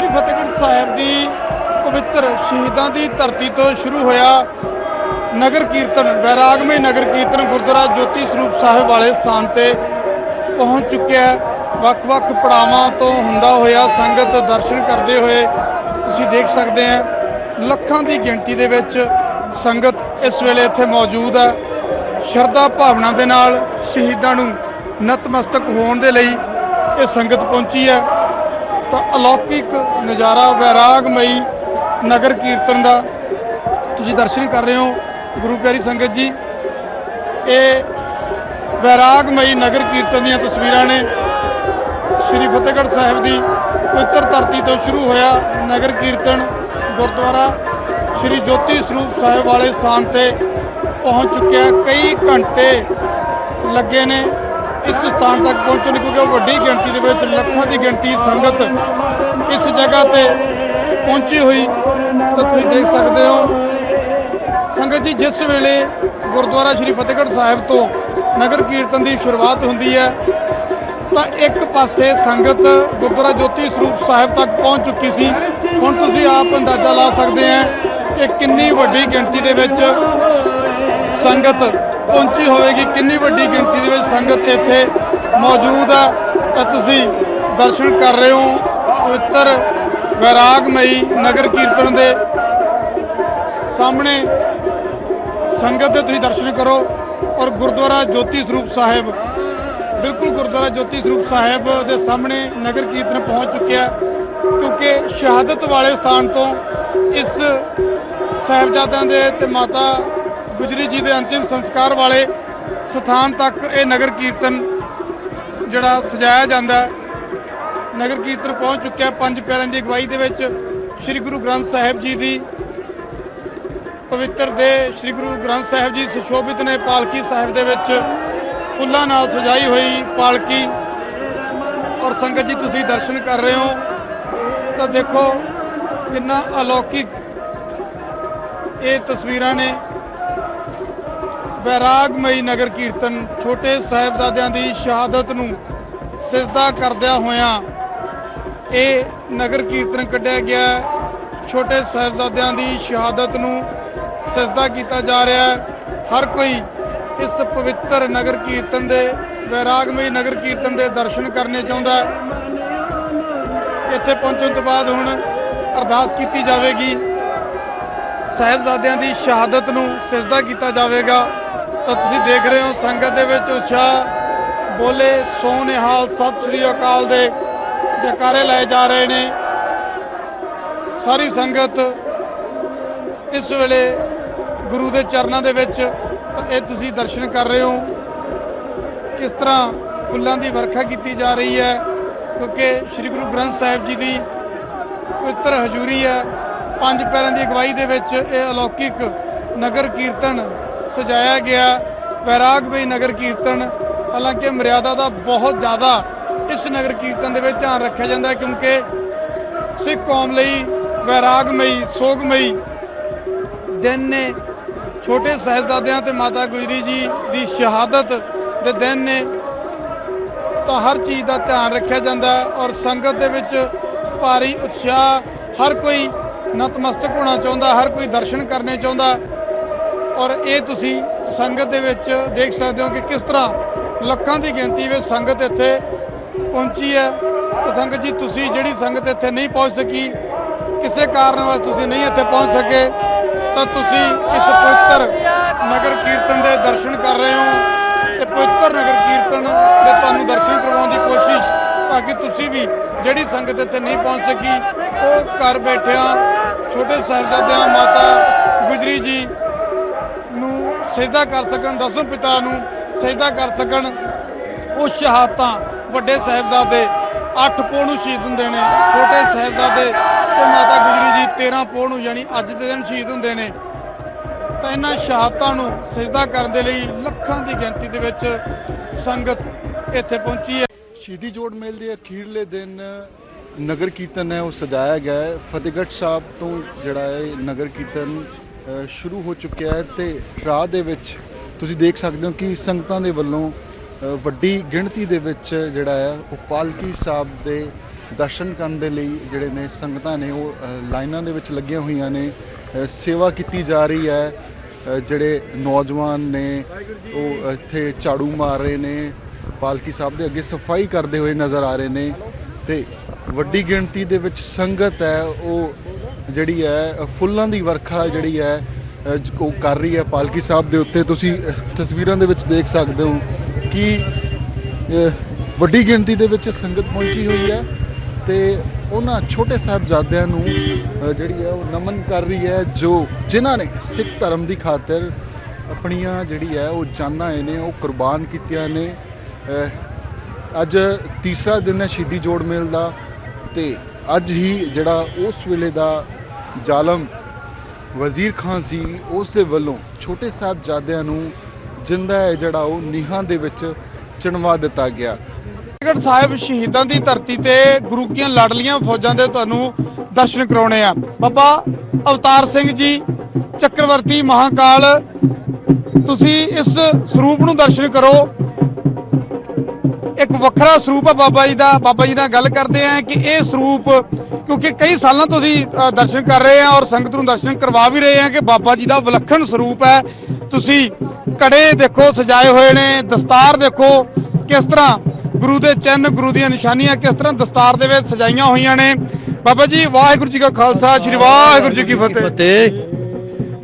श्री फतेहगढ़ साहिब की पवित्र शहीदों की धरती तो शुरू होया नगर कीर्तन वैरागमई नगर कीर्तन गुरुद्वारा ज्योति स्वरूप साहिब वाले स्थान पर पहुँच चुकिया है। ਵੱਖ-ਵੱਖ ਪੜਾਵਾਂ ਤੋਂ ਹੁੰਦਾ ਹੋਇਆ ਸੰਗਤ ਦਰਸ਼ਨ ਕਰਦੇ ਹੋਏ ਤੁਸੀਂ ਦੇਖ ਸਕਦੇ हैं ਲੱਖਾਂ ਦੀ ਗਿਣਤੀ ਦੇ ਵਿੱਚ ਸੰਗਤ ਇਸ ਵੇਲੇ ਇੱਥੇ ਮੌਜੂਦ ਹੈ। ਸ਼ਰਧਾ ਭਾਵਨਾ ਦੇ ਨਾਲ ਸ਼ਹੀਦਾਂ ਨੂੰ ਨਤਮਸਤਕ ਹੋਣ ਦੇ ਲਈ ਇਹ ਸੰਗਤ ਪਹੁੰਚੀ ਹੈ। ਤਾਂ ਅਲੌਕਿਕ ਨਜ਼ਾਰਾ ਵੈਰਾਗਮਈ ਨਗਰ ਕੀਰਤਨ ਦਾ ਤੁਸੀਂ ਦਰਸ਼ਨ ਕਰ ਰਹੇ ਹੋ। ਗੁਰੂ ਪਿਆਰੀ ਸੰਗਤ ਜੀ, ਇਹ ਵੈਰਾਗਮਈ ਨਗਰ ਕੀਰਤਨ ਦੀਆਂ ਤਸਵੀਰਾਂ ਨੇ। श्री फतेहगढ़ साहिब की पवित्र धरती तो शुरू होया नगर कीर्तन गुरुद्वारा श्री ज्योति स्वरूप साहिब वाले स्थान पर पहुँच चुके हैं। कई घंटे लगे ने इस स्थान तक पहुँचने, क्योंकि वड्डी गिणती के लखों की गिणती संगत इस जगह पर पहुँची हुई तो तुम देख सकते हो। संगत जी, जिस वेले गुरुद्वारा श्री फतेहगढ़ साहिब तो नगर कीर्तन की शुरुआत होंदी है तो एक पासे संगत गुरुद्वारा ज्योति स्वरूप साहिब तक पहुँच चुकी सी। हुण तुसीं आप अंदाजा ला सकते हैं कि कितनी वड्डी गिणती दे विच संगत पहुंची होगी, कितनी वड्डी गिणती दे विच संगत इत्थे मौजूद है। तो तुसीं दर्शन कर रहे हो पवित्र वैरागमई नगर कीर्तन दे सामने संगत दे तुसीं दर्शन करो। और गुरुद्वारा ज्योति स्वरूप साहिब बिल्कुल गुरुद्वारा ज्योति स्वरूप साहिब के सामने नगर कीर्तन पहुँच चुके हैं, क्योंकि शहादत वाले स्थान तो इस साहिबजादों के ते माता गुजरी जी के अंतिम संस्कार वाले स्थान तक ये नगर कीर्तन जड़ा सजाया जाता है। नगर कीर्तन पहुँच चुका है। पंज प्यारिਆਂ की अगवाई के विच श्री गुरु ग्रंथ साहिब जी की पवित्र दे श्री गुरु ग्रंथ साहिब जी सुशोभित ने पालकी साहिब के विच फुल्लां नाल सजाई हुई पालकी। और संगत जी, तुसीं दर्शन कर रहे हो तो देखो कितना अलौकिक ये तस्वीरां ने। वैरागमई नगर कीर्तन छोटे साहिबजादियां दी शहादत नूं सिजदा करदियां होया ये नगर कीर्तन कढ़िया गया। छोटे साहिबजादियां दी शहादत नूं सिजदा कीता जा रहा है। हर कोई इस पवित्र नगर कीर्तन दे वैरागमई नगर कीर्तन दे दर्शन करने चाहुंदा है। इत्थे पहुंचण तो बाद हुण अरदास कीती जावेगी, साहिबजादियां दी शहादत नूं सिजदा कीता जावेगा। तो तुसीं देख रहे हो संगत दे विच उत्साह, बोले सो निहाल सत श्री अकाल दे जयकारे लाए जा रहे ने। सारी संगत इस वेले गुरु दे चरणों दे विच ये तुसीं दर्शन कर रहे हो किस तरह फुल्लां की वर्खा की जा रही है, क्योंकि श्री गुरु ग्रंथ साहिब जी की पवित्र हजूरी है। पंज पैरों की अगवाई दे विच ये अलौकिक नगर कीर्तन सजाया गया वैरागमई नगर कीर्तन। हालांकि मर्यादा का बहुत ज़्यादा इस नगर कीर्तन के ध्यान रखा जाता है, क्योंकि सिख कौम लई वैरागमई सोगमई दिन ने। छोटे साहिबजादियां ते माता गुजरी जी की शहादत के दिन ने, तो हर चीज़ का ध्यान रखा जाता है। और संगत दे विच भारी उत्साह, हर कोई नतमस्तक होना चाहता, हर कोई दर्शन करने चाहता। और ये तुसी संगत दे विच देख सकते हो कि किस तरह लखां की गिनती में संगत इत्थे पहुंची है। तो संगत जी, तुसी जिहड़ी संगत इत्थे नहीं पहुंच सकी, किसी कारणवश तुसी नहीं इत्थे पहुंच सके, तो तुसी इस पवित्र नगर कीर्तन के दर्शन कर रहे हो। तो पवित्र नगर कीर्तन के तुहानूं दर्शन करवाउण की कोशिश, ताकि तुसी भी जिहड़ी संगत इत्थे नहीं पहुंच सकी वो घर बैठिया छोटे साहिबजादियां माता गुजरी जी नूं सजदा कर सकन, दसम पिता नूं सजदा कर सकन। वो शहादतां वड्डे साहिबजादे 8 पोह नूं शहीद हुंदे ने, छोटे साहिबजादे तो माता गुजरी जी 13 पोह नूं यानी अज दे दिन शहीद हुंदे ने। तो इन्हां शहादतां नूं सजदा करन दे लई लखां दी गिणती दे विच संगत इत्थे पहुंची है। शहीदी जोड़ मेल के अखीरले दिन नगर कीर्तन है वो सजाया गया है। फतेहगढ़ साहब तो जिहड़ा है नगर कीर्तन शुरू हो चुका है तो राह दे विच तुसीं देख सकते हो कि संगतां दे वल्लों वड्डी गिणती दे विच जिहड़ा है वो पालकी साहब दे ਦਰਸ਼ਨ ਕਰਨ ਦੇ ਲਈ ਜਿਹੜੇ ਨੇ ਸੰਗਤਾਂ ਨੇ ਉਹ ਲਾਈਨਾਂ ਦੇ ਵਿੱਚ ਲੱਗੀਆਂ ਹੋਈਆਂ ਨੇ। ਸੇਵਾ ਕੀਤੀ ਜਾ ਰਹੀ ਹੈ। ਜਿਹੜੇ ਨੌਜਵਾਨ ਨੇ ਉਹ ਇੱਥੇ ਝਾੜੂ ਮਾਰ ਰਹੇ ਨੇ, ਪਾਲਕੀ ਸਾਹਿਬ ਦੇ ਅੱਗੇ ਸਫਾਈ ਕਰਦੇ ਹੋਏ ਨਜ਼ਰ ਆ ਰਹੇ ਨੇ ਤੇ ਵੱਡੀ ਗਿਣਤੀ ਦੇ ਵਿੱਚ ਸੰਗਤ ਹੈ ਉਹ ਜਿਹੜੀ ਹੈ ਫੁੱਲਾਂ ਦੀ ਵਰਖਾ ਜਿਹੜੀ ਹੈ ਉਹ ਕਰ ਰਹੀ ਹੈ ਪਾਲਕੀ ਸਾਹਿਬ ਦੇ ਉੱਤੇ। ਤੁਸੀਂ ਤਸਵੀਰਾਂ ਦੇ ਵਿੱਚ ਦੇਖ ਸਕਦੇ ਹੋ ਕਿ ਵੱਡੀ ਗਿਣਤੀ ਦੇ ਵਿੱਚ ਸੰਗਤ ਪਹੁੰਚੀ ਹੋਈ ਹੈ ਤੇ ਉਹਨਾਂ ਛੋਟੇ ਸਾਹਿਬਜ਼ਾਦਿਆਂ ਨੂੰ ਜਿਹੜੀ ਹੈ ਉਹ ਨਮਨ ਕਰ ਰਹੀ ਹੈ ਜਿਨ੍ਹਾਂ ਨੇ ਸਿੱਖ ਧਰਮ ਦੀ ਖਾਤਰ ਆਪਣੀਆਂ ਜਿਹੜੀ ਹੈ ਉਹ ਜਾਨਾਂ ਨੇ ਉਹ ਕੁਰਬਾਨ ਕੀਤੀਆਂ ਨੇ। ਅੱਜ ਤੀਸਰਾ ਦਿਨ ਹੈ ਸ਼ਹੀਦੀ ਜੋੜ ਮੇਲ ਦਾ ਤੇ ਅੱਜ ਹੀ ਜਿਹੜਾ ਉਸ ਵੇਲੇ ਦਾ ਜ਼ਾਲਮ ਵਜ਼ੀਰ ਖਾਨ ਸੀ ਉਸ ਦੇ ਵੱਲੋਂ ਛੋਟੇ ਸਾਹਿਬਜ਼ਾਦਿਆਂ ਨੂੰ ਜਿੰਦਾ ਹੈ ਜਿਹੜਾ ਉਹ ਨੀਹਾਂ ਦੇ ਵਿੱਚ ਚਿਣਵਾ ਦਿੱਤਾ ਗਿਆ। ਫਤਿਹਗੜ੍ਹ ਸਾਹਿਬ ਸ਼ਹੀਦਾਂ ਦੀ ਧਰਤੀ ਤੇ ਗੁਰੂ ਦੀਆਂ ਲਾਡਲੀਆਂ ਫੌਜਾਂ ਦੇ ਤੁਹਾਨੂੰ ਦਰਸ਼ਨ ਕਰਾਉਣੇ ਆ। ਬਾਬਾ ਅਵਤਾਰ ਸਿੰਘ ਜੀ ਚੱਕਰਵਰਤੀ ਮਹਾਕਾਲ, ਤੁਸੀਂ ਇਸ ਸਰੂਪ ਨੂੰ ਦਰਸ਼ਨ ਕਰੋ। ਇੱਕ ਵੱਖਰਾ ਸਰੂਪ ਹੈ ਬਾਬਾ ਜੀ ਦਾ। ਬਾਬਾ ਜੀ ਨਾਲ ਗੱਲ ਕਰਦੇ ਆ ਕਿ ਇਹ ਸਰੂਪ, ਕਿਉਂਕਿ ਕਈ ਸਾਲਾਂ ਤੋਂ ਅਸੀਂ ਦਰਸ਼ਨ ਕਰ ਰਹੇ ਆ ਔਰ ਸੰਗਤ ਨੂੰ ਦਰਸ਼ਨ ਕਰਵਾ ਵੀ ਰਹੇ ਆ ਕਿ ਬਾਬਾ ਜੀ ਦਾ ਵਿਲੱਖਣ ਸਰੂਪ ਹੈ। ਤੁਸੀਂ ਕੜੇ ਦੇਖੋ ਸਜਾਏ ਹੋਏ ਨੇ, ਦਸਤਾਰ ਦੇਖੋ ਕਿਸ ਤਰ੍ਹਾਂ ਗੁਰੂ ਦੇ ਚਿੰਨ੍ਹ, ਗੁਰੂ ਦੀਆਂ ਨਿਸ਼ਾਨੀਆਂ ਕਿਸ ਤਰ੍ਹਾਂ ਦਸਤਾਰ ਦੇ ਵਿੱਚ ਸਜਾਈਆਂ ਹੋਈਆਂ ਨੇ। ਬਾਬਾ ਜੀ ਵਾਹਿਗੁਰੂ ਜੀ ਕਾ ਖਾਲਸਾ, ਸ੍ਰੀ ਵਾਹਿਗੁਰੂ ਜੀ ਕੀ ਫਤਿਹ।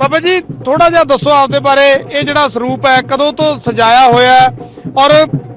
ਬਾਬਾ ਜੀ ਥੋੜਾ ਜਿਹਾ ਦੱਸੋ ਆਪਦੇ ਬਾਰੇ। ਇਹ ਜਿਹੜਾ ਸਰੂਪ ਹੈ ਕਦੋਂ ਤੋਂ ਸਜਾਇਆ ਹੋਇਆ ਹੈ ਔਰ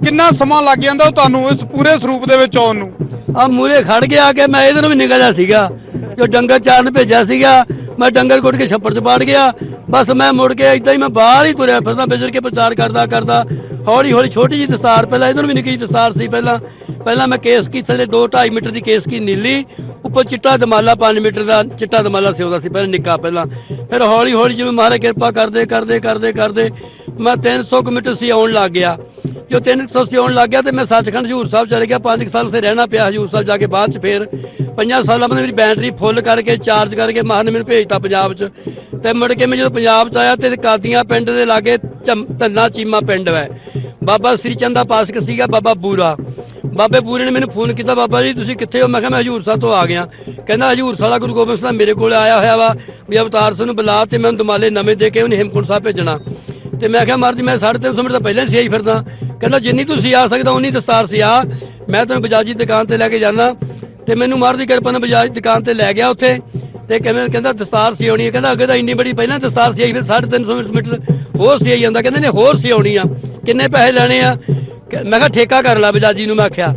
ਕਿੰਨਾ ਸਮਾਂ ਲੱਗ ਜਾਂਦਾ ਤੁਹਾਨੂੰ ਇਸ ਪੂਰੇ ਸਰੂਪ ਦੇ ਵਿੱਚ ਆਉਣ ਨੂੰ? ਆ ਮੂਰੇ ਖੜ ਗਿਆ ਕਿ ਮੈਂ ਇਹਦੇ ਨੂੰ ਵੀ ਨਿਕਲਿਆ ਸੀਗਾ, ਜੋ ਡੰਗਰ ਚਾਰਨ ਭੇਜਿਆ ਸੀਗਾ, ਮੈਂ ਡੰਗਰ ਕੁੱਟ ਕੇ ਛੱਪੜ 'ਚ ਬਾੜ ਗਿਆ। ਬਸ ਮੈਂ ਮੁੜ ਕੇ ਏਦਾਂ ਹੀ ਮੈਂ ਬਾਹਰ ਹੀ ਤੁਰਿਆ ਫਿਰਦਾ, ਵਿਚਰ ਕੇ ਪ੍ਰਚਾਰ ਕਰਦਾ ਹੌਲੀ ਹੌਲੀ ਛੋਟੀ ਜਿਹੀ ਦਸਤਾਰ, ਪਹਿਲਾਂ ਇਹਨਾਂ ਨੂੰ ਵੀ ਨਿੱਕੀ ਦਸਤਾਰ ਸੀ। ਪਹਿਲਾਂ ਮੈਂ ਕੇਸਕੀ ਥੱਲੇ 2-2.5 ਮੀਟਰ ਦੀ ਕੇਸਕੀ ਨੀਲੀ, ਉੱਪਰ ਚਿੱਟਾ ਦਮਾਲਾ 5 ਮੀਟਰ ਦਾ ਚਿੱਟਾ ਦਮਾਲਾ ਸਿਉਂਦਾ ਸੀ ਪਹਿਲਾਂ ਨਿੱਕਾ। ਫਿਰ ਹੌਲੀ ਹੌਲੀ ਜਿਵੇਂ ਮਹਾਰਾਜ ਕਿਰਪਾ ਕਰਦੇ ਮੈਂ 300 ਮੀਟਰ ਸਿਆਉਣ ਲੱਗ ਗਿਆ। ਜੋ 300 ਸਿਆਉਣ ਲੱਗ ਗਿਆ ਤੇ ਮੈਂ ਸੱਚਖੰਡ ਹਜ਼ੂਰ ਸਾਹਿਬ ਚਲੇ ਗਿਆ। 5 ਸਾਲ ਉੱਥੇ ਰਹਿਣਾ ਪਿਆ ਹਜ਼ੂਰ ਸਾਹਿਬ ਜਾ ਕੇ। ਬਾਅਦ 'ਚ ਫਿਰ 5 ਸਾਲਾਂ ਬਾਅਦ ਮੇਰੀ ਬੈਟਰੀ ਫੁੱਲ ਕਰਕੇ ਚਾਰਜ ਕਰਕੇ ਮਹਾਰਾਜ ਨੇ ਮੈਨੂੰ ਭੇਜਤਾ ਪੰਜਾਬ 'ਚ। ਤੇ ਮੁੜ ਕੇ ਮੈਂ ਜਦੋਂ ਪੰਜਾਬ 'ਚ ਆਇਆ ਤੇ ਕਾਦੀਆਂ ਪਿੰਡ ਦੇ ਲਾਗੇ ਧੰਨਾ ਚੀਮਾ ਪਿੰਡ ਹੈ, ਬਾਬਾ ਸ੍ਰੀ ਚੰਦਾ ਪਾਸਕ ਸੀਗਾ, ਬਾਬਾ ਬੂਰਾ। ਬਾਬੇ ਬੂਰੇ ਨੇ ਮੈਨੂੰ ਫੋਨ ਕੀਤਾ, ਬਾਬਾ ਜੀ ਤੁਸੀਂ ਕਿੱਥੇ ਹੋ? ਮੈਂ ਕਿਹਾ ਮੈਂ ਹਜ਼ੂਰ ਸਾਹਿਬ ਤੋਂ ਆ ਗਿਆ। ਕਹਿੰਦਾ ਹਜ਼ੂਰ ਸਾਹਿਬ ਗੁਰੂ ਗੋਬਿੰਦ ਸਿੰਘ ਮੇਰੇ ਕੋਲ ਆਇਆ ਹੋਇਆ ਵਾ ਵੀ ਅਵਤਾਰ ਸਿੰਘ ਨੂੰ ਬੁਲਾ ਤੇ ਮੈਂ ਦਮਾਲੇ ਨਵੇਂ ਦੇ ਕੇ ਉਹਨੇ ਹੇਮਕੁੰਟ ਸਾਹਿਬ ਭੇਜਣਾ। ਤੇ ਮੈਂ ਕਿਹਾ ਮਹਾਰਾਜ ਜੀ ਮੈਂ 350 ਮਿੰਟ ਤਾਂ ਪਹਿਲਾਂ ਸਿਆਈ ਫਿਰਦਾ। ਕਹਿੰਦਾ ਜਿੰਨੀ ਤੁਸੀਂ ਆ ਸਕਦਾ ਉਨੀ ਦਸਤਾਰ ਸਿਆ, ਮੈਂ ਤੈਨੂੰ ਬਜਾਜੀ ਦੁਕਾਨ ਤੇ ਲੈ ਕੇ ਜਾਣਾ। ਤੇ ਮੈਨੂੰ ਮਹਾਰਾਜ ਦੀ ਕਿਰਪਾ ਨਾਲ ਬਜਾਜ ਦੁਕਾਨ ਤੇ ਲੈ ਗਿਆ ਉੱਥੇ ਤੇ ਕਹਿੰਦਾ ਦਸਤਾਰ ਸਿਆਉਣੀ ਹੈ। ਕਹਿੰਦਾ ਅੱਗੇ ਤਾਂ ਇੰਨੀ ਬੜੀ ਪਹਿਲਾਂ ਦਸਤਾਰ ਸਿਆਈ, ਫਿਰ 350 ਮੀਟਰ ਹੋਰ ਸਿਆਈ ਜਾਂਦਾ। ਕਹਿੰਦੇ ਨੇ ਹੋਰ ਸਿਆਉਣੀ ਆ, ਕਿੰਨੇ ਪੈਸੇ ਲੈਣੇ ਆ? ਮੈਂ ਕਿਹਾ ਠੇਕਾ ਕਰ ਲਾ ਬਜਾਜੀ ਨੂੰ। ਮੈਂ ਆਖਿਆ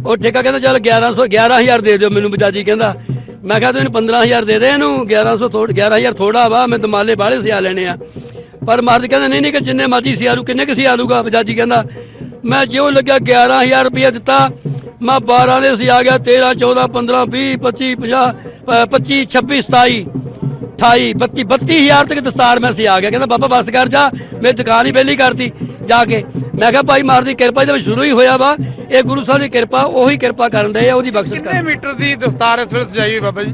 ਉਹ ਠੇਕਾ ਕਹਿੰਦਾ ਚੱਲ 11,000 ਦੇ ਦਿਓ ਮੈਨੂੰ ਬਜਾਜੀ। ਕਹਿੰਦਾ ਮੈਂ ਕਿਹਾ ਤੈਨੂੰ 15,000 ਦੇ ਦੇ, ਇਹਨੂੰ 11,000 ਥੋੜਾ ਵਾ, ਮੈਂ ਦਮਾਲੇ ਬਾਹਲੇ ਸਿਆ ਲੈਣੇ ਆ। ਪਰ ਮਹਾਰਾਜ ਕਹਿੰਦਾ ਨਹੀਂ ਕਿ ਜਿੰਨੇ ਮਰਜ਼ੀ ਸਿਆ ਲੂ। ਕਿੰਨੇ ਕੁ ਸਿਆ ਲੂਗਾ ਬਜਾਜੀ? ਕਹਿੰਦਾ ਮੈਂ ਜਿਉਂ ਲੱਗਿਆ 11,000 ਰੁਪਇਆ ਦਿੱਤਾ। ਮੈਂ 12 ਦੇ ਸਿਆ ਗਿਆ, 13, 14, 15, 20, 25, 50, 25, 26, 27, 28, 32, 32,000 ਤੱਕ ਦਸਤਾਰ ਮੈਂ ਸਿਆ ਗਿਆ। ਕਹਿੰਦਾ ਬਾਬਾ ਬਸ ਕਰ ਜਾ, ਮੇਰੀ ਦੁਕਾਨ ਹੀ ਵਿਹਲੀ ਕਰਤੀ ਜਾ ਕੇ। ਮੈਂ ਕਿਹਾ ਭਾਈ ਮਹਾਰਾਜ ਦੀ ਕਿਰਪਾ ਇਹਦੇ ਵਿੱਚ ਸ਼ੁਰੂ ਹੀ ਹੋਇਆ ਵਾ, ਇਹ ਗੁਰੂ ਸਾਹਿਬ ਦੀ ਕਿਰਪਾ, ਉਹੀ ਕਿਰਪਾ ਕਰਨ ਰਹੇ ਆ, ਉਹਦੀ ਬਖਸ਼ਿਸ਼ ਕਰ। ਕਿੰਨੇ ਮੀਟਰ ਦੀ ਦਸਤਾਰ ਇਸ ਵੇਲੇ ਸਜਾਈ ਹੋਈ ਬਾਬਾ ਜੀ?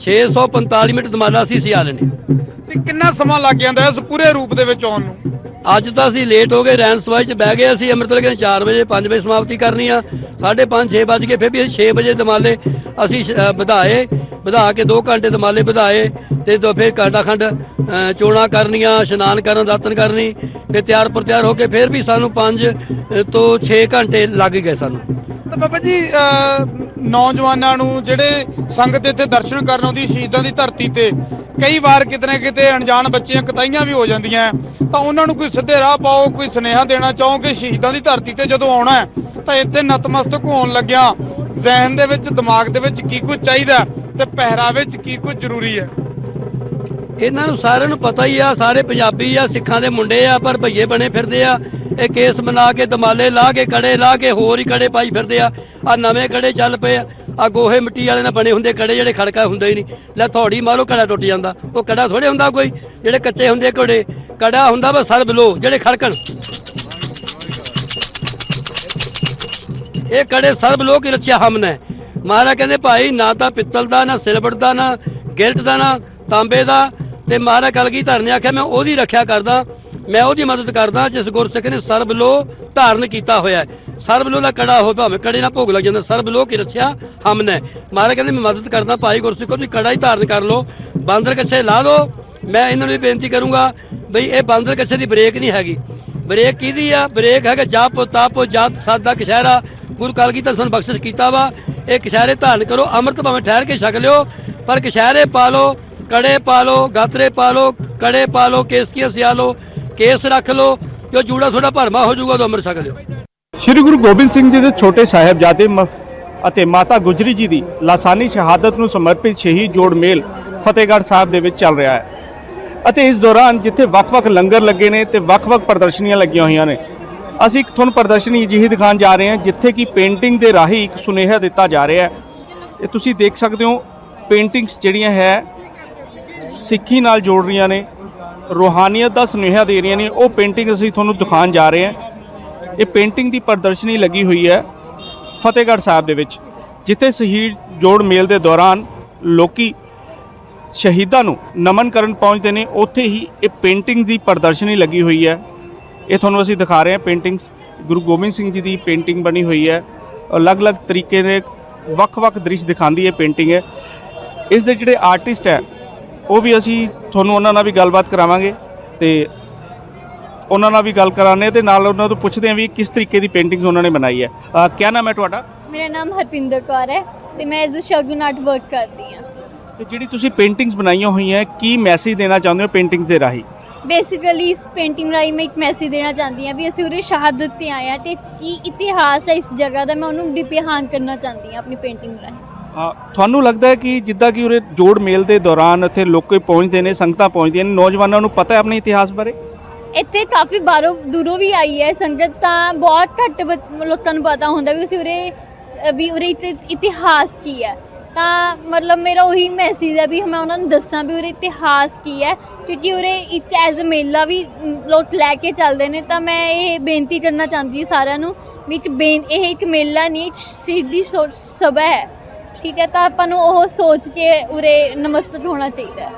645 ਮੀਟਰ ਦਮਾਲਾ ਅਸੀਂ ਸਿਆ ਲੈਣੇ। ਤੇ ਕਿੰਨਾ ਸਮਾਂ ਲੱਗ ਜਾਂਦਾ ਇਸ ਪੂਰੇ ਰੂਪ ਦੇ ਵਿੱਚ ਆਉਣ ਨੂੰ? ਅੱਜ ਤਾਂ ਅਸੀਂ ਲੇਟ ਹੋ ਗਏ, ਰੈਣ ਸਵਾਈ 'ਚ ਬਹਿ ਗਏ ਅਸੀਂ। ਅੰਮ੍ਰਿਤ ਵੇਲੇ 4 ਵਜੇ 5 ਵਜੇ ਸਮਾਪਤੀ ਕਰਨੀ ਆ, 5:30 6 ਵੱਜ ਗਏ। ਫਿਰ ਵੀ ਅਸੀਂ 6 ਵਜੇ ਦਮਾਲੇ ਅਸੀਂ ਵਧਾ ਕੇ 2 ਘੰਟੇ ਦਮਾਲੇ ਵਧਾਏ ਤੇ ਫਿਰ ਘੰਟਾ ਖੰਡ ਚੋਣਾਂ ਕਰਨੀਆਂ, ਇਸ਼ਨਾਨ ਕਰਨ, ਦਾਤਨ ਕਰਨੀ, ਫਿਰ ਤਿਆਰ ਹੋ ਕੇ ਫਿਰ ਵੀ ਸਾਨੂੰ 5 ਤੋਂ 6 ਘੰਟੇ ਲੱਗ ਗਏ ਸਾਨੂੰ। ਤਾਂ ਬਾਬਾ ਜੀ ਨੌਜਵਾਨਾਂ ਨੂੰ ਜਿਹੜੇ ਸੰਗਤ ਇੱਥੇ ਦਰਸ਼ਨ ਕਰਨ ਆਉਂਦੀ ਸ਼ਹੀਦਾਂ ਦੀ ਧਰਤੀ ਤੇ, ਕਈ ਵਾਰ ਕਿਤੇ ਨਾ ਕਿਤੇ ਅਣਜਾਣ ਬੱਚੀਆਂ ਕਤਾਈਆਂ ਵੀ ਹੋ ਜਾਂਦੀਆਂ, ਤਾਂ ਉਹਨਾਂ ਨੂੰ ਕੋਈ ਸਿੱਧੇ ਰਾਹ ਪਾਓ, ਕੋਈ ਸੁਨੇਹਾ ਦੇਣਾ ਚਾਹੋ ਕਿ ਸ਼ਹੀਦਾਂ ਦੀ ਧਰਤੀ ਤੇ ਜਦੋਂ ਆਉਣਾ ਹੈ ਤਾਂ ਇੱਥੇ ਨਤਮਸਤਕ ਹੋਣ ਲੱਗਿਆ ਜ਼ਿਹਨ ਦੇ ਵਿੱਚ, ਦਿਮਾਗ ਦੇ ਵਿੱਚ ਕੀ ਕੁਝ ਚਾਹੀਦਾ ਤੇ ਪਹਿਰਾਵੇ ਵਿੱਚ ਕੀ ਕੁਝ ਜ਼ਰੂਰੀ ਹੈ? ਇਹਨਾਂ ਨੂੰ ਸਾਰਿਆਂ ਨੂੰ ਪਤਾ ਹੀ ਆ, ਸਾਰੇ ਪੰਜਾਬੀ ਆ, ਸਿੱਖਾਂ ਦੇ ਮੁੰਡੇ ਆ, ਪਰ ਭਈਏ ਬਣੇ ਫਿਰਦੇ ਆ। ਇਹ ਕੇਸ ਬਣਾ ਕੇ ਦਮਾਲੇ ਲਾ ਕੇ ਕੜੇ ਲਾ ਕੇ ਹੋਰ ਹੀ ਕੜੇ ਪਾਈ ਫਿਰਦੇ ਆ। ਆ ਨਵੇਂ ਕੜੇ ਚੱਲ ਪਏ ਆ ਗੋਹੇ ਮਿੱਟੀ ਵਾਲੇ ਨਾਲ ਬਣੇ ਹੁੰਦੇ ਕੜੇ, ਜਿਹੜੇ ਖੜਕਾ ਹੁੰਦਾ ਹੀ ਨਹੀਂ। ਲੈ ਥੋੜੀ ਮਾਰੋ ਕੜਾ ਟੁੱਟ ਜਾਂਦਾ, ਉਹ ਕੜਾ ਥੋੜੇ ਹੁੰਦਾ ਕੋਈ, ਜਿਹੜੇ ਕੱਚੇ ਹੁੰਦੇ ਘੜੇ। ਕੜਾ ਹੁੰਦਾ ਵਾ ਸਰਬ ਲੋ, ਜਿਹੜੇ ਖੜਕਣ। ਇਹ ਕੜੇ ਸਰਬ ਲੋ ਕੀ ਰਚਿਆ ਹਮਨੇ। ਮਹਾਰਾਜ ਕਹਿੰਦੇ ਭਾਈ ਨਾ ਤਾਂ ਪਿੱਤਲ ਦਾ, ਨਾ ਸਿਲਵਰ ਦਾ, ਨਾ ਗਿਲਟ ਦਾ, ਨਾ ਤਾਂਬੇ ਦਾ। ਤੇ ਮਹਾਰਾਜ ਕਲਗੀਧਰ ਨੇ ਆਖਿਆ ਮੈਂ ਉਹਦੀ ਰੱਖਿਆ ਕਰਦਾ। ਮੈਂ ਉਹਦੀ ਮਦਦ ਕਰਦਾ ਜਿਸ ਗੁਰਸਿੱਖ ਨੇ ਸਰਬ ਲੋਹ ਧਾਰਨ ਕੀਤਾ ਹੋਇਆ ਹੈ। ਸਰਬ ਲੋਹ ਦਾ ਕੜਾ ਹੋ ਭਾਵੇਂ ਕੜੇ ਨਾਲ ਭੋਗ ਲੱਗ ਜਾਂਦਾ, ਸਰਬ ਲੋਹ ਕੀ ਰੱਖਿਆ ਹਮਨੇ। ਮਹਾਰਾਜ ਕਹਿੰਦੇ ਮੈਂ ਮਦਦ ਕਰਦਾ ਭਾਈ ਗੁਰਸਿੱਖੋ, ਤੁਸੀਂ ਕੜਾ ਹੀ ਧਾਰਨ ਕਰ ਲਓ, ਬਾਂਦਰ ਕੱਛੇ ਲਾ ਲਓ। ਮੈਂ ਇਹਨਾਂ ਨੂੰ ਵੀ ਬੇਨਤੀ ਕਰੂੰਗਾ ਬਈ ਇਹ ਬਾਂਦਰ ਕੱਛੇ ਦੀ ਬ੍ਰੇਕ ਨਹੀਂ ਹੈਗੀ। ਬ੍ਰੇਕ ਕਿਹਦੀ ਆ? ਬ੍ਰੇਕ ਹੈਗਾ ਜਪ ਤਪ ਜਤ ਸਾਦਾ ਕਛਹਿਰਾ। ਗੁਰੂ ਕਲਗੀਧਰ ਸਾਨੂੰ ਬਖਸ਼ਿਸ਼ ਕੀਤਾ ਵਾ, ਇਹ ਕਛਹਿਰੇ ਧਾਰਨ ਕਰੋ। ਅੰਮ੍ਰਿਤ ਭਾਵੇਂ ਠਹਿਰ ਕੇ ਛਕ ਲਿਓ, ਪਰ ਕਛਹਿਰੇ ਪਾ ਲਓ, ਕੜੇ ਪਾ ਲਓ, ਗਾਤਰੇ ਪਾ ਲਓ, ਕੜੇ ਪਾ ਲਓ, ਕੇਸਕੀਆਂ ਸਿਆ ਲਓ, ਕੇਸ ਰੱਖ ਲਓ, ਜੋ ਜੂੜਾ ਤੁਹਾਡਾ ਭਰਮਾ ਹੋ ਜਾਊਗਾ, ਉਦੋਂ ਅੰਮ੍ਰਿਤ ਛਕ ਲਿਓ। ਸ਼੍ਰੀ ਗੁਰੂ ਗੋਬਿੰਦ ਸਿੰਘ ਜੀ ਦੇ ਛੋਟੇ ਸਾਹਿਬਜ਼ਾਦੇ ਅਤੇ ਮਾਤਾ ਗੁਜਰੀ ਜੀ ਦੀ ਲਾਸਾਨੀ ਸ਼ਹਾਦਤ ਨੂੰ ਸਮਰਪਿਤ ਸ਼ਹੀਦ ਜੋੜ ਮੇਲ ਫਤਿਹਗੜ੍ਹ ਸਾਹਿਬ ਦੇ ਵਿੱਚ ਚੱਲ ਰਿਹਾ ਹੈ ਅਤੇ ਇਸ ਦੌਰਾਨ ਜਿੱਥੇ ਵੱਖ-ਵੱਖ ਲੰਗਰ ਲੱਗੇ ਨੇ ਤੇ ਵੱਖ-ਵੱਖ ਪ੍ਰਦਰਸ਼ਨੀਆਂ ਲੱਗੀਆਂ ਹੋਈਆਂ ਨੇ, ਅਸੀਂ ਇੱਕ ਤੁਹਾਨੂੰ ਪ੍ਰਦਰਸ਼ਨੀ ਅਜਿਹੀ ਦਿਖਾਉਣ ਜਾ ਰਹੇ ਹਾਂ ਜਿੱਥੇ ਕਿ ਪੇਂਟਿੰਗ ਦੇ ਰਾਹੀਂ ਇੱਕ ਸੁਨੇਹਾ ਦਿੱਤਾ ਜਾ ਰਿਹਾ ਹੈ। ਇਹ ਤੁਸੀਂ ਦੇਖ ਸਕਦੇ ਹੋ, ਪੇਂਟਿੰਗਸ ਜਿਹੜੀਆਂ ਹੈ ਸਿੱਖੀ ਨਾਲ ਜੋੜ ਰਹੀਆਂ ਨੇ, ਰੂਹਾਨੀਅਤ ਦਾ ਸੁਨੇਹਾ ਦੇ ਰਹੀਆਂ ਨੇ। ਉਹ ਪੇਂਟਿੰਗ ਅਸੀਂ ਤੁਹਾਨੂੰ ਦਿਖਾਉਣ ਜਾ ਰਹੇ ਹਾਂ। ਇਹ ਪੇਂਟਿੰਗ ਦੀ ਪ੍ਰਦਰਸ਼ਨੀ ਲੱਗੀ ਹੋਈ ਹੈ ਫਤਿਹਗੜ੍ਹ ਸਾਹਿਬ ਦੇ ਵਿੱਚ, ਜਿੱਥੇ ਸ਼ਹੀਦ ਜੋੜ ਮੇਲ ਦੇ ਦੌਰਾਨ ਲੋਕੀ ਸ਼ਹੀਦਾਂ ਨੂੰ ਨਮਨ ਕਰਨ ਪਹੁੰਚਦੇ ਨੇ, ਉੱਥੇ ਹੀ ਇਹ ਪੇਂਟਿੰਗ ਦੀ ਪ੍ਰਦਰਸ਼ਨੀ ਲੱਗੀ ਹੋਈ ਹੈ। ਇਹ ਤੁਹਾਨੂੰ ਅਸੀਂ ਦਿਖਾ ਰਹੇ ਹਾਂ ਪੇਂਟਿੰਗਸ। ਗੁਰੂ ਗੋਬਿੰਦ ਸਿੰਘ ਜੀ ਦੀ ਪੇਂਟਿੰਗ ਬਣੀ ਹੋਈ ਹੈ, ਅਲੱਗ-ਅਲੱਗ ਤਰੀਕੇ ਦੇ ਵੱਖ-ਵੱਖ ਦ੍ਰਿਸ਼ ਦਿਖਾਉਂਦੀ ਹੈ ਪੇਂਟਿੰਗ ਹੈ। ਇਸ ਦੇ ਜਿਹੜੇ ਆਰਟਿਸਟ ਹੈ ਉਹ ਵੀ ਅਸੀਂ ਤੁਹਾਨੂੰ ਉਹਨਾਂ ਨਾਲ ਵੀ ਗੱਲਬਾਤ ਕਰਾਵਾਂਗੇ ਤੇ ਉਹਨਾਂ ਨਾਲ ਵੀ ਗੱਲ ਕਰਾਉਂਦੇ ਤੇ ਨਾਲ ਉਹਨਾਂ ਤੋਂ ਪੁੱਛਦੇ ਹਾਂ ਵੀ ਕਿਸ ਤਰੀਕੇ ਦੀ ਪੇਂਟਿੰਗਸ ਉਹਨਾਂ ਨੇ ਬਣਾਈ ਹੈ। ਕਿਆ ਨਾਮ ਹੈ ਤੁਹਾਡਾ? ਮੇਰਾ ਨਾਮ ਹਰਪਿੰਦਰ ਕੌਰ ਹੈ ਤੇ ਮੈਂ as a shagun art work ਕਰਦੀ ਹਾਂ। ਤੇ ਜਿਹੜੀ ਤੁਸੀਂ ਪੇਂਟਿੰਗਸ ਬਣਾਈਆਂ ਹੋਈਆਂ, ਕੀ ਮੈਸੇਜ ਦੇਣਾ ਚਾਹੁੰਦੇ ਹੋ ਪੇਂਟਿੰਗਸ ਦੇ ਰਾਹੀਂ? ਬੇਸਿਕਲੀ ਇਸ ਪੇਂਟਿੰਗ ਰਾਹੀਂ ਮੈਂ ਇੱਕ ਮੈਸੇਜ ਦੇਣਾ ਚਾਹੁੰਦੀ ਹਾਂ ਵੀ ਅਸੀਂ ਉਰੇ ਸ਼ਹਾਦਤ 'ਤੇ ਆਏ ਹਾਂ ਤੇ ਕੀ ਇਤਿਹਾਸ ਹੈ ਇਸ ਜਗ੍ਹਾ ਦਾ, ਮੈਂ ਉਹਨੂੰ ਬਿਆਨ ਕਰਨਾ ਚਾਹੁੰਦੀ ਹਾਂ ਆਪਣੀ ਪੇਂਟਿੰਗ ਰਾਹੀਂ। ਤੁਹਾਨੂੰ ਲੱਗਦਾ ਹੈ ਕਿ ਜਿੱਦਾਂ ਕਿ ਉਰੇ ਜੋੜ ਮੇਲ ਦੇ ਦੌਰਾਨ ਇੱਥੇ ਲੋਕ ਪਹੁੰਚਦੇ ਨੇ, ਸੰਗਤਾਂ ਪਹੁੰਚਦੀਆਂ ਨੇ, ਨੌਜਵਾਨਾਂ ਨੂੰ ਪਤਾ ਹੈ ਆਪਣੇ ਇਤਿਹਾਸ ਬਾਰੇ? ਇੱਥੇ ਕਾਫੀ ਬਾਹਰੋਂ ਦੂਰੋਂ ਵੀ ਆਈ ਹੈ ਸੰਗਤ, ਤਾਂ ਬਹੁਤ ਘੱਟ ਲੋਕਾਂ ਨੂੰ ਪਤਾ ਹੁੰਦਾ ਵੀ ਅਸੀਂ ਉਰੇ ਇਤਿਹਾਸ ਕੀ ਹੈ। ਤਾਂ ਮਤਲਬ ਮੇਰਾ ਉਹੀ ਮੈਸੇਜ ਹੈ ਵੀ ਮੈਂ ਉਹਨਾਂ ਨੂੰ ਦੱਸਾਂ ਵੀ ਉਰੇ ਇਤਿਹਾਸ ਕੀ ਹੈ, ਕਿਉਂਕਿ ਉਰੇ ਇੱਕ ਐਜ਼ ਅ ਮੇਲਾ ਵੀ ਲੋਕ ਲੈ ਕੇ ਚੱਲਦੇ ਨੇ। ਤਾਂ ਮੈਂ ਇਹ ਬੇਨਤੀ ਕਰਨਾ ਚਾਹੁੰਦੀ ਹਾਂ ਸਾਰਿਆਂ ਨੂੰ ਵੀ ਇਹ ਇੱਕ ਮੇਲਾ ਨਹੀਂ, ਇੱਕ ਸ਼ਹੀਦੀ ਸਭਾ ਹੈ, ਠੀਕ ਹੈ। ਤਾਂ ਆਪਾਂ ਨੂੰ ਉਹ ਸੋਚ ਕੇ ਉਰੇ ਨਮਸਤਕ ਹੋਣਾ ਚਾਹੀਦਾ ਹੈ।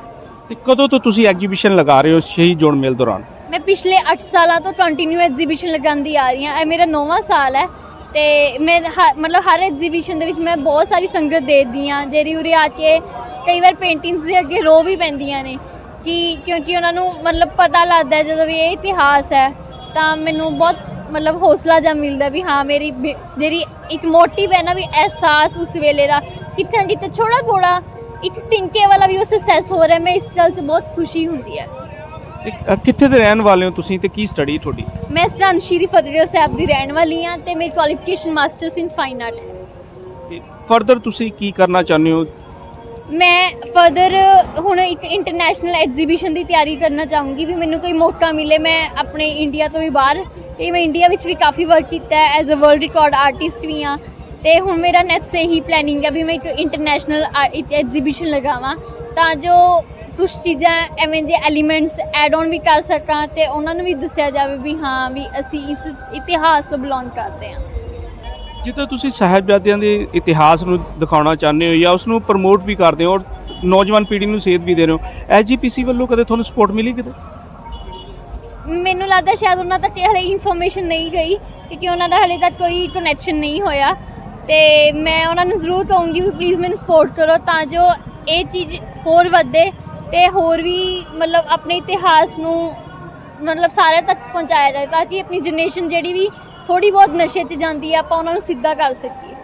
ਤੇ ਕਦੋਂ ਤੋਂ ਤੁਸੀਂ ਐਗਜ਼ੀਬਿਸ਼ਨ ਲਗਾ ਰਹੇ ਹੋ ਸ਼ਹੀਦ ਜੋੜ ਮੇਲ ਦੌਰਾਨ? ਮੈਂ ਪਿਛਲੇ 8 ਸਾਲਾਂ ਤੋਂ ਕੰਟੀਨਿਊ ਐਗਜ਼ੀਬਿਸ਼ਨ ਲਗਾਉਂਦੀ ਆ ਰਹੀ ਹਾਂ। ਇਹ ਮੇਰਾ 9ਵਾਂ ਸਾਲ ਹੈ ਤੇ ਮੈਂ ਮਤਲਬ ਹਰ ਐਗਜ਼ੀਬਿਸ਼ਨ ਦੇ ਵਿੱਚ ਮੈਂ ਬਹੁਤ ਸਾਰੀ ਸੰਗਤ ਦੇਖਦੀ ਹਾਂ, ਜਿਹੜੀ ਉਰੇ ਆ ਕੇ ਕਈ ਵਾਰ ਪੇਂਟਿੰਗਸ ਦੇ ਅੱਗੇ ਰੋ ਵੀ ਪੈਂਦੀਆਂ ਨੇ ਕਿਉਂਕਿ ਉਹਨਾਂ ਨੂੰ ਮਤਲਬ ਪਤਾ ਲੱਗਦਾ ਜਦੋਂ ਵੀ ਇਹ ਇਤਿਹਾਸ ਹੈ। ਤਾਂ ਮੈਨੂੰ ਬਹੁਤ ਮਤਲਬ ਹੌਸਲਾ ਜਿਹਾ ਮਿਲਦਾ ਵੀ ਹਾਂ ਮੇਰੀ ਜਿਹੜੀ ਇੱਕ ਮੋਟਿਵ ਹੈ ਨਾ ਵੀ ਅਹਿਸਾਸ ਉਸ ਵੇਲੇ ਦਾ ਕਿੱਥੇ ਕਿਤੇ ਥੋੜ੍ਹਾ ਥੋੜ੍ਹਾ ਇੱਕ ਤਿੰਕੇ ਵਾਲਾ ਵੀ ਉਹ ਸਕਸੈਸ ਹੋ ਰਿਹਾ, ਮੈਂ ਇਸ ਗੱਲ 'ਚ ਬਹੁਤ ਖੁਸ਼ੀ ਹੁੰਦੀ ਹੈ। ਕਿੱਥੇ ਦੇ ਰਹਿਣ ਵਾਲੇ ਹੋ ਤੁਸੀਂ ਤੇ ਕੀ ਸਟੱਡੀ ਤੁਹਾਡੀ? ਮੈਂ ਸਰਹੰਦ ਸ਼੍ਰੀ ਫਤਿਹਗੜ੍ਹ ਸਾਹਿਬ ਦੀ ਰਹਿਣ ਵਾਲੀ ਹਾਂ ਤੇ ਮੇਰੀ ਕੁਆਲੀਫਿਕੇਸ਼ਨ ਮਾਸਟਰਸ ਇਨ ਫਾਈਨ ਆਰਟ ਹੈ। ਫਰਦਰ ਤੁਸੀਂ ਕੀ ਕਰਨਾ ਚਾਹੁੰਦੇ ਹੋ? ਮੈਂ ਫਰਦਰ ਹੁਣ ਇੱਕ ਇੰਟਰਨੈਸ਼ਨਲ ਐਗਜ਼ੀਬਿਸ਼ਨ ਦੀ ਤਿਆਰੀ ਕਰਨਾ ਚਾਹੂੰਗੀ ਵੀ ਮੈਨੂੰ ਕੋਈ ਮੌਕਾ ਮਿਲੇ ਮੈਂ ਆਪਣੇ ਇੰਡੀਆ ਤੋਂ ਵੀ ਬਾਹਰ, ਤੇ ਮੈਂ ਇੰਡੀਆ ਵਿੱਚ ਵੀ ਕਾਫੀ ਵਰਕ ਕੀਤਾ ਹੈ, as a world record artist ਵੀ ਹਾਂ। ਤੇ ਹੁਣ ਮੇਰਾ ਨੈਕਸਟ ਇਹੀ ਪਲੈਨਿੰਗ ਹੈ ਵੀ ਮੈਂ ਇੱਕ ਇੰਟਰਨੈਸ਼ਨਲ ਐਗਜ਼ੀਬਿਸ਼ਨ ਲਗਾਵਾਂ ਤਾਂ ਜੋ ਕੁਛ ਚੀਜ਼ਾਂ ਐਵੇਂ ਜਿਹੇ ਐਲੀਮੈਂਟਸ ਐਡ ਔਨ ਵੀ ਕਰ ਸਕਾਂ ਤੇ ਉਹਨਾਂ ਨੂੰ ਵੀ ਦੱਸਿਆ ਜਾਵੇ ਵੀ ਹਾਂ ਵੀ ਅਸੀਂ ਇਸ ਇਤਿਹਾਸ ਤੋਂ ਬਿਲੋਂਗ ਕਰਦੇ ਹਾਂ। ਜਿੱਦਾਂ ਤੁਸੀਂ ਸਾਹਿਬਜ਼ਾਦਿਆਂ ਦੇ ਇਤਿਹਾਸ ਨੂੰ ਦਿਖਾਉਣਾ ਚਾਹੁੰਦੇ ਹੋ ਜਾਂ ਉਸ ਨੂੰ ਪ੍ਰਮੋਟ ਵੀ ਕਰਦੇ ਹੋ ਔਰ ਨੌਜਵਾਨ ਪੀੜ੍ਹੀ ਨੂੰ ਸੇਧ ਵੀ ਦੇ ਰਹੇ ਹੋ, ਐਸਜੀਪੀਸੀ ਵੱਲੋਂ ਕਦੇ ਤੁਹਾਨੂੰ ਸਪੋਰਟ ਮਿਲੀ ਕਿਤੇ? ਮੈਨੂੰ ਲੱਗਦਾ ਸ਼ਾਇਦ ਉਹਨਾਂ ਤੱਕ ਹਲੇ ਇਨਫੋਰਮੇਸ਼ਨ ਨਹੀਂ ਗਈ ਕਿਉਂਕਿ ਉਹਨਾਂ ਦਾ ਹਲੇ ਤੱਕ ਕੋਈ ਕਨੈਕਸ਼ਨ ਨਹੀਂ ਹੋਇਆ। ਤੇ ਮੈਂ ਉਹਨਾਂ ਨੂੰ ਜ਼ਰੂਰ ਕਹੂੰਗੀ ਵੀ ਪਲੀਜ਼ ਮੈਨੂੰ ਸਪੋਰਟ ਕਰੋ ਤਾਂ ਜੋ ਇਹ ਚੀਜ਼ ਹੋਰ ਵਧੇ ਤੇ ਹੋਰ ਵੀ ਮਤਲਬ ਆਪਣੇ ਇਤਿਹਾਸ ਨੂੰ ਮਤਲਬ ਸਾਰਿਆਂ ਤੱਕ ਪਹੁੰਚਾਇਆ ਜਾਏ ਤਾਂ ਕਿ ਆਪਣੀ ਜਨਰੇਸ਼ਨ ਜਿਹੜੀ ਵੀ ਥੋੜੀ ਬਹੁਤ ਨਸ਼ੇ 'ਚ ਜਾਂਦੀ ਹੈ ਆਪਾਂ ਉਹਨਾਂ ਨੂੰ ਸਿੱਧਾ ਕਰ ਸਕੀਏ।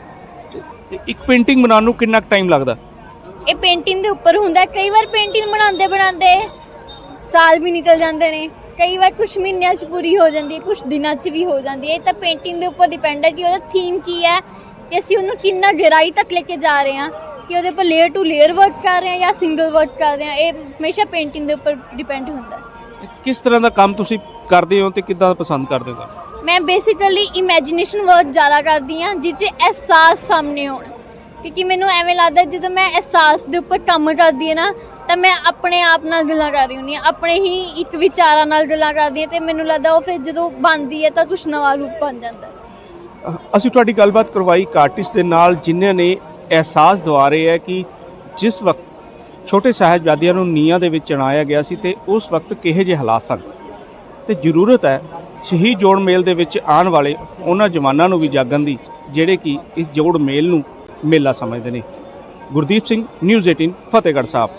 ਤੇ ਇੱਕ ਪੇਂਟਿੰਗ ਬਣਾਉਣ ਨੂੰ ਕਿੰਨਾ ਟਾਈਮ ਲੱਗਦਾ? ਇਹ ਪੇਂਟਿੰਗ ਦੇ ਉੱਪਰ ਹੁੰਦਾ, ਕਈ ਵਾਰ ਪੇਂਟਿੰਗ ਬਣਾਉਂਦੇ ਸਾਲ ਵੀ ਨਿਕਲ ਜਾਂਦੇ ਨੇ, ਕਈ ਵਾਰ ਕੁਝ ਮਹੀਨਿਆਂ 'ਚ ਪੂਰੀ ਹੋ ਜਾਂਦੀ ਹੈ, ਕੁਝ ਦਿਨਾਂ 'ਚ ਵੀ ਹੋ ਜਾਂਦੀ ਹੈ। ਇਹ ਤਾਂ ਪੇਂਟਿੰਗ ਦੇ ਉੱਪਰ ਡਿਪੈਂਡ ਹੈ ਕਿ ਉਹਦਾ ਥੀਮ ਕੀ ਹੈ ਕਿ ਅਸੀਂ ਉਹਨੂੰ ਕਿੰਨਾ ਗਹਿਰਾਈ ਤੱਕ ਲੈ ਕੇ ਜਾ ਰਹੇ ਹਾਂ, ਕਿ ਉਹਦੇ ਉੱਪਰ ਲੇਅਰ ਟੂ ਲੇਅਰ ਵਰਕ ਕਰ ਰਹੇ ਹਾਂ ਜਾਂ ਸਿੰਗਲ ਵਰਕ ਕਰ ਰਹੇ ਹਾਂ। ਇਹ ਹਮੇਸ਼ਾ ਪੇਂਟਿੰਗ ਦੇ ਉੱਪਰ ਡਿਪੈਂਡ ਹੁੰਦਾ। ਕਿਸ ਤਰ੍ਹਾਂ ਦਾ ਕੰਮ ਤੁਸੀਂ ਕਰਦੇ ਹੋ ਤੇ ਕਿੱਦਾਂ ਪਸੰਦ ਕਰਦੇ ਹੋ? ਮੈਂ ਬੇਸਿਕਲੀ ਇਮੈਜੀਨੇਸ਼ਨ ਵਰਕ ਜ਼ਿਆਦਾ ਕਰਦੀ ਹਾਂ ਜਿਸ 'ਚ ਅਹਿਸਾਸ ਸਾਹਮਣੇ ਹੋਣ, ਕਿਉਂਕਿ ਮੈਨੂੰ ਐਵੇਂ ਲੱਗਦਾ ਜਦੋਂ ਮੈਂ ਅਹਿਸਾਸ ਦੇ ਉੱਪਰ ਕੰਮ ਕਰਦੀ ਹਾਂ ਨਾ ਤਾਂ ਮੈਂ ਆਪਣੇ ਆਪ ਨਾਲ ਗੱਲਾਂ ਕਰ ਰਹੀ ਹੁੰਦੀ ਹਾਂ, ਆਪਣੇ ਹੀ ਇੱਕ ਵਿਚਾਰਾਂ ਨਾਲ ਗੱਲਾਂ ਕਰਦੀ ਹਾਂ ਤੇ ਮੈਨੂੰ ਲੱਗਦਾ ਉਹ ਫਿਰ ਜਦੋਂ ਬਣਦੀ ਹੈ ਤਾਂ ਕੁਛ ਨਵਾਂ ਰੂਪ ਬਣ ਜਾਂਦਾ। ਅਸੀਂ ਤੁਹਾਡੀ ਗੱਲਬਾਤ ਕਰਵਾਈ ਇੱਕ ਆਰਟਿਸਟ ਦੇ ਨਾਲ ਜਿਨ੍ਹਾਂ ਨੇ ਅਹਿਸਾਸ ਦਿਵਾ ਰਹੇ ਹੈ ਕਿ ਜਿਸ ਵਕਤ ਛੋਟੇ ਸਾਹਿਬਜ਼ਾਦਿਆਂ ਨੂੰ ਨੀਹਾਂ ਦੇ ਵਿੱਚ ਚਿਣਾਇਆ ਗਿਆ ਸੀ ਤੇ ਉਸ ਵਕਤ ਕਿਹੋ ਜਿਹੇ ਹਾਲਾਤ ਸਨ। ਤੇ ਜ਼ਰੂਰਤ ਹੈ ਸ਼ਹੀਦ ਜੋੜ ਮੇਲ ਦੇ ਵਿੱਚ ਆਉਣ ਵਾਲੇ ਉਹਨਾਂ ਜਵਾਨਾਂ ਨੂੰ ਵੀ ਜਾਗਣ ਦੀ ਜਿਹੜੇ ਕਿ ਇਸ ਜੋੜ ਮੇਲ ਨੂੰ ਮੇਲਾ ਸਮਝਦੇ ਨੇ। ਗੁਰਦੀਪ ਸਿੰਘ, ਨਿਊਜ਼ 18 ਫਤਿਹਗੜ੍ਹ ਸਾਹਿਬ।